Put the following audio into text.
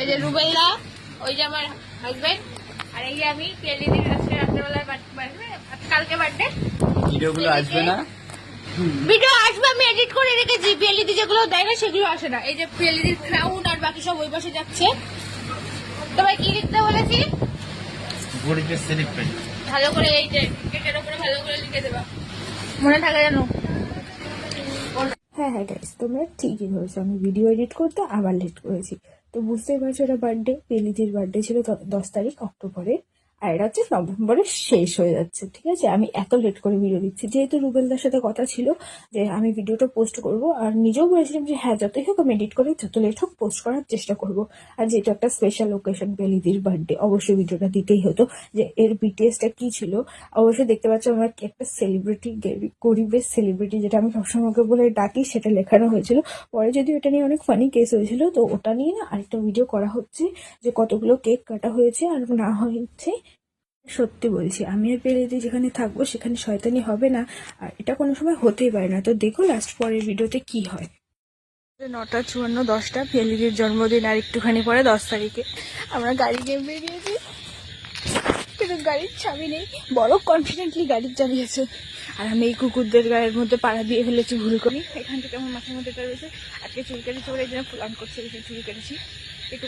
যে রুবেলদা, ওই যে আমার হাজবেন্ড, আর এই যে আমি পিয়ালিদির আজকে রাত্রেবেলায় কালকে বার্থডে। ভিডিওগুলো আসবে না, ভিডিও আসবে, আমি এডিট করে রেখেছি। পিয়ালিদি যেগুলো দেয় না সেগুলো আসে না। এই যে পিয়ালিদির ক্রাউন আর বাকি সব ওই পাশে যাচ্ছে। তোমায় কি লিখতে বলেছি? গরিবের সেলিব্রিটি। ভালো করে এই যে কেকের উপরে ভালো করে লিখে দেবা, মনে থাকে জানো। হ্যাঁ গাইস, তোমরা ঠিকই ধরেছো, আমি ভিডিও এডিট করতে আবার লেট করেছি। তো বুঝতেই পারছো, এটা বার্থডে, পেলিদির বার্থডে ছিল 10 তারিখ অক্টোবরে, আর এটা হচ্ছে নভেম্বরের শেষ হয়ে যাচ্ছে। ঠিক আছে, আমি এত লেট করে ভিডিও দিচ্ছি যেহেতু রুবেলদার সাথে কথা ছিল যে আমি ভিডিওটা পোস্ট করব, আর নিজেও বলেছিলাম যে হ্যাঁ যতই হোক আমি এডিট করে যত লেট হোক পোস্ট করার চেষ্টা করব। আর যেহেতু একটা স্পেশাল ওকেশন, পেলিদির বার্থডে, অবশ্যই ভিডিওটা দিতেই হতো। যে এর বিটিএসটা কি ছিল অবশ্যই দেখতে পাচ্ছ, আমার কি একটা সেলিব্রিটি, গরিবের সেলিব্রিটি, যেটা আমি সবসময় ওকে বলে ডাকি, সেটা লেখানো হয়েছিল। পরে যদিও এটা নিয়ে অনেক ফানি কেস হয়েছিল, তো ওটা নিয়ে না আরেকটা ভিডিও করা হচ্ছে যে কতগুলো কেক কাটা হয়েছে আর না হয়েছে। সত্যি বলছি, আমি আর পেলিদি যেখানে থাকবো সেখানে শয়তানি হবে না, আর এটা কোনো সময় হতেই পারে না। তো দেখো লাস্ট পরের ভিডিওতে কি হয়। 9:54, 10টা, পেলিদির জন্মদিন আর একটুখানি পরে 10 তারিখে আমরা গাড়ি নিয়ে বেরিয়েছি, কিন্তু গাড়ির চাবি নেই। বড় কনফিডেন্টলি গাড়ির চাবি আছে, আর আমি এই কুকুরদের গায়ের মধ্যে পাড়া দিয়ে ফেলেছি ভুল করি। এখান থেকে আমার মাথার মধ্যে এটা রয়েছে, আজকে চুল কেটেছি বলে এই জন্য প্ল্যান করছে চুল কেটেছি একটু